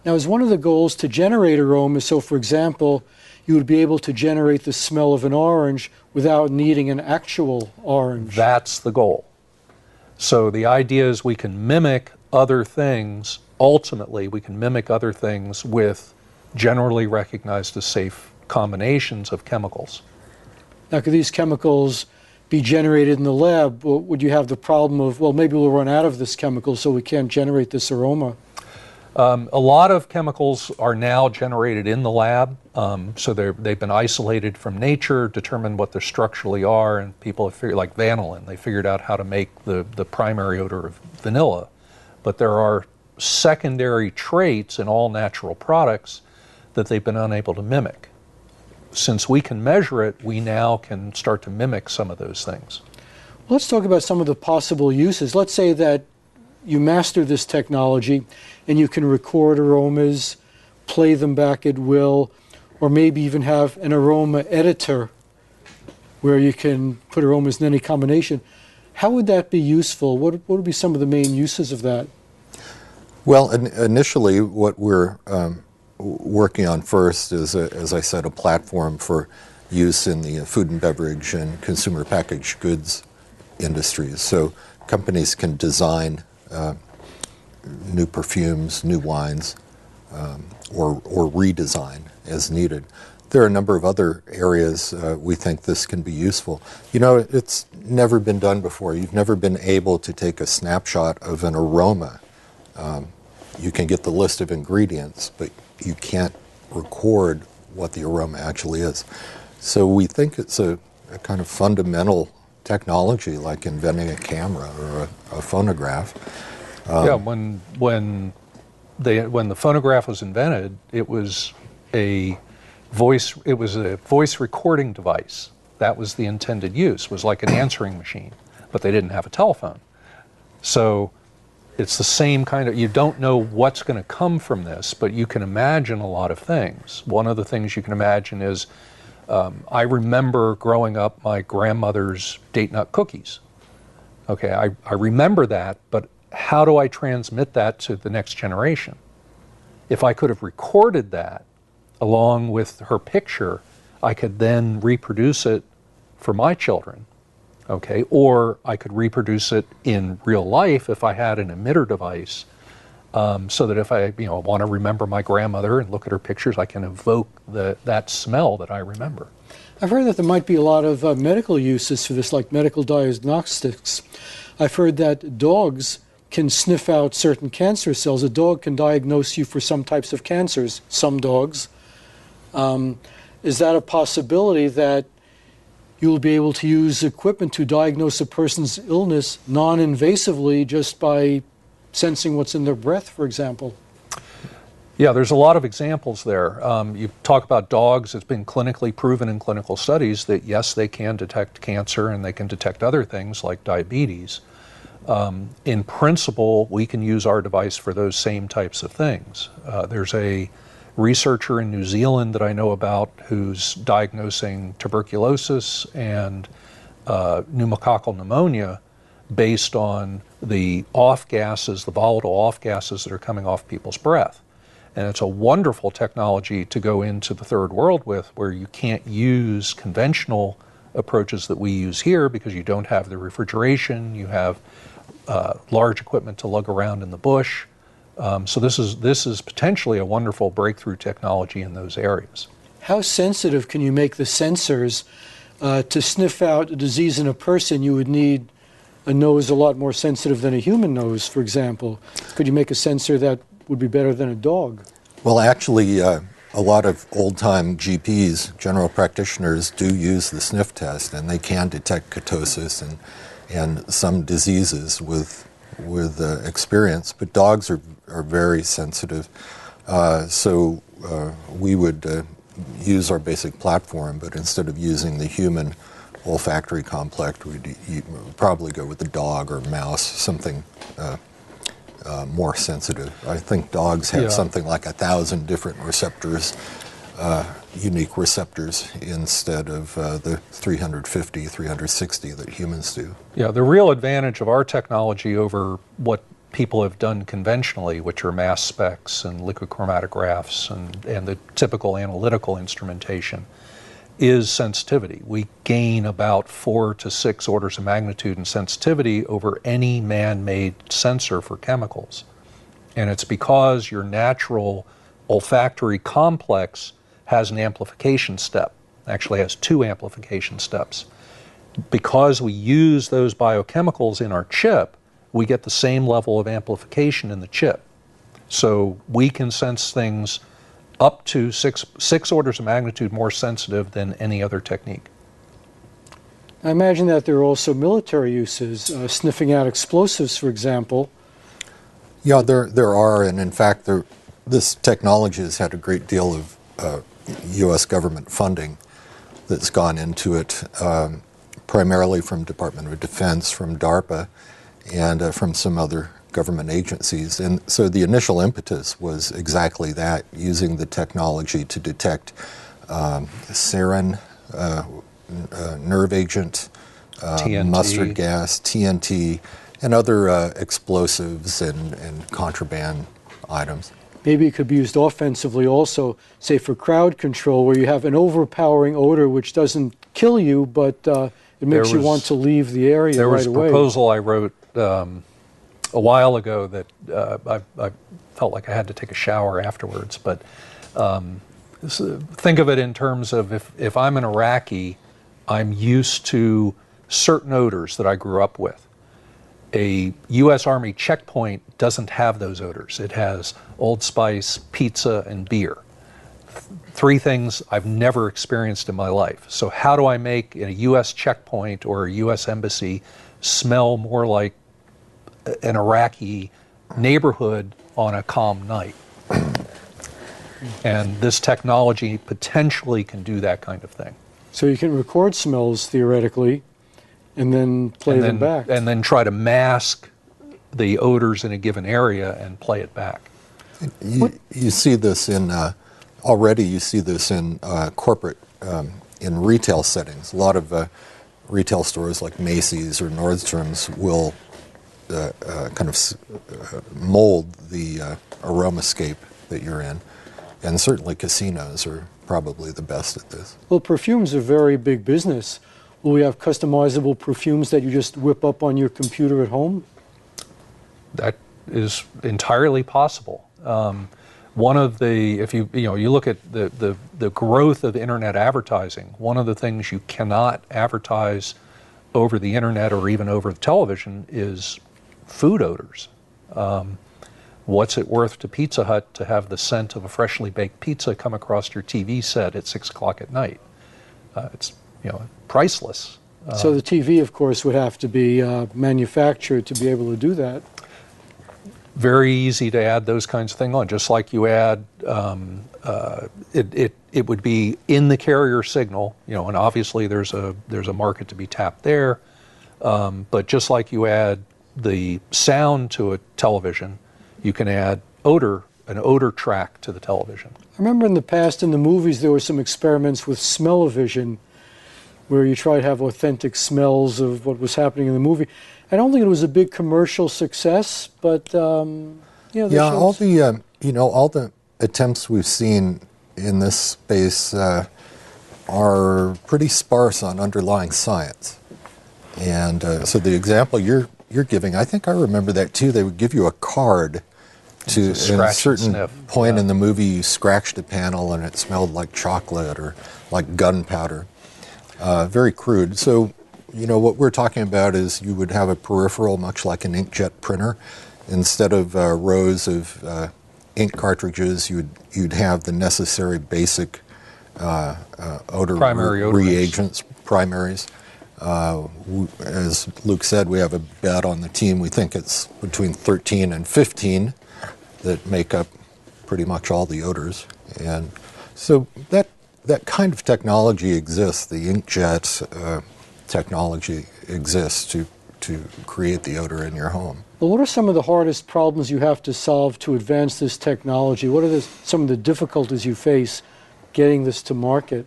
Now, is one of the goals to generate aromas? So, for example, you would be able to generate the smell of an orange without needing an actual orange. That's the goal. So the idea is we can mimic other things. Ultimately, we can mimic other things with generally recognized as safe combinations of chemicals. Now, could these chemicals be generated in the lab? Or would you have the problem of, well, maybe we'll run out of this chemical, so we can't generate this aroma? A lot of chemicals are now generated in the lab, so they've been isolated from nature, determined what they structurally are, and people have figured, like vanillin, they figured out how to make the primary odor of vanilla. But there are secondary traits in all natural products that they've been unable to mimic. Since we can measure it, we now can start to mimic some of those things. Let's talk about some of the possible uses. Let's say that you master this technology and you can record aromas, play them back at will, or maybe even have an aroma editor where you can put aromas in any combination. How would that be useful? What would be some of the main uses of that? Well, initially what we're working on first is, as I said, a platform for use in the food and beverage and consumer packaged goods industries. So companies can design new perfumes, new wines, or redesign as needed. There are a number of other areas we think this can be useful. You know, it's never been done before. You've never been able to take a snapshot of an aroma. You can get the list of ingredients, but you can't record what the aroma actually is. So we think it's a kind of fundamental technology, like inventing a camera or a phonograph. Yeah, when the phonograph was invented, it was a voice recording device. That was the intended use. Was like an answering machine, but they didn't have a telephone. So it's the same kind of, you don't know what's going to come from this, but you can imagine a lot of things. One of the things you can imagine is, I remember growing up my grandmother's date nut cookies. Okay, I remember that, but how do I transmit that to the next generation? If I could have recorded that along with her picture, I could then reproduce it for my children. Okay, or I could reproduce it in real life if I had an emitter device, so that if I want to remember my grandmother and look at her pictures, I can evoke that smell that I remember. I've heard that there might be a lot of medical uses for this, like medical diagnostics. I've heard that dogs can sniff out certain cancer cells. A dog can diagnose you for some types of cancers, some dogs. Is that a possibility that you'll be able to use equipment to diagnose a person's illness non-invasively just by sensing what's in their breath, for example? Yeah, there's a lot of examples there. You talk about dogs. It's been clinically proven in clinical studies that, yes, they can detect cancer and they can detect other things like diabetes. In principle, we can use our device for those same types of things. There's a researcher in New Zealand that I know about who's diagnosing tuberculosis and pneumococcal pneumonia based on the off gases, the volatile off gases that are coming off people's breath. And it's a wonderful technology to go into the third world with, where you can't use conventional approaches that we use here because you don't have the refrigeration, you have large equipment to lug around in the bush. So this is potentially a wonderful breakthrough technology in those areas. How sensitive can you make the sensors? To sniff out a disease in a person, you would need a nose a lot more sensitive than a human nose, for example. Could you make a sensor that would be better than a dog? Well, actually, a lot of old-time GPs, general practitioners, do use the sniff test, and they can detect ketosis and some diseases with experience, but dogs are very sensitive. So we would use our basic platform, but instead of using the human olfactory complex, we'd probably go with the dog or mouse, something more sensitive. I think dogs have something like 1,000 different receptors, unique receptors, instead of the 350, 360 that humans do. Yeah, the real advantage of our technology over what people have done conventionally, which are mass specs and liquid chromatographs and the typical analytical instrumentation, is sensitivity. We gain about 4 to 6 orders of magnitude in sensitivity over any man-made sensor for chemicals. And it's because your natural olfactory complex has an amplification step, actually has 2 amplification steps. Because we use those biochemicals in our chip, we get the same level of amplification in the chip. So we can sense things up to six orders of magnitude more sensitive than any other technique. I imagine that there are also military uses, sniffing out explosives, for example. Yeah, there are, and in fact, this technology has had a great deal of U.S. government funding that's gone into it, primarily from Department of Defense, from DARPA, and from some other government agencies. And so the initial impetus was exactly that, using the technology to detect sarin, nerve agent, mustard gas, TNT, and other explosives and contraband items. Maybe it could be used offensively also, say for crowd control, where you have an overpowering odor which doesn't kill you, but it makes you want to leave the area right away. There was a proposal I wrote a while ago that I felt like I had to take a shower afterwards, but think of it in terms of if I'm an Iraqi, I'm used to certain odors that I grew up with. A U.S. Army checkpoint doesn't have those odors. It has Old Spice, pizza, and beer. 3 things I've never experienced in my life. So how do I make a U.S. checkpoint or a U.S. embassy smell more like an Iraqi neighborhood on a calm night? And this technology potentially can do that kind of thing. So you can record smells theoretically and then play them back. And then try to mask the odors in a given area and play it back. You see this in, already you see this in corporate, in retail settings. A lot of retail stores like Macy's or Nordstrom's will kind of mold the aromascape that you're in. And certainly casinos are probably the best at this. Well, perfume's a very big business. Will we have customizable perfumes that you just whip up on your computer at home? That is entirely possible. One of the, if you look at the growth of internet advertising, one of the things you cannot advertise over the internet or even over the television is food odors. What's it worth to Pizza Hut to have the scent of a freshly baked pizza come across your TV set at 6 o'clock at night? It's priceless. So the TV, of course, would have to be manufactured to be able to do that. Very easy to add those kinds of things on, just like you add, it would be in the carrier signal, and obviously there's a market to be tapped there, but just like you add the sound to a television, you can add an odor track to the television. I remember in the past in the movies there were some experiments with Smellovision where you try to have authentic smells of what was happening in the movie. I don't think it was a big commercial success, but all the attempts we've seen in this space are pretty sparse on underlying science. And so the example you're giving, I think I remember that too. They would give you a card to at a certain point in the movie you scratched a panel and it smelled like chocolate or like gunpowder. Very crude. So, what we're talking about is you would have a peripheral much like an inkjet printer. Instead of rows of ink cartridges, you'd have the necessary basic odor reagents, primaries. As Luke said, we have a bet on the team. We think it's between 13 and 15 that make up pretty much all the odors. And so that kind of technology exists. The inkjet technology exists to create the odor in your home. Well, what are some of the hardest problems you have to solve to advance this technology? What are some of the difficulties you face getting this to market?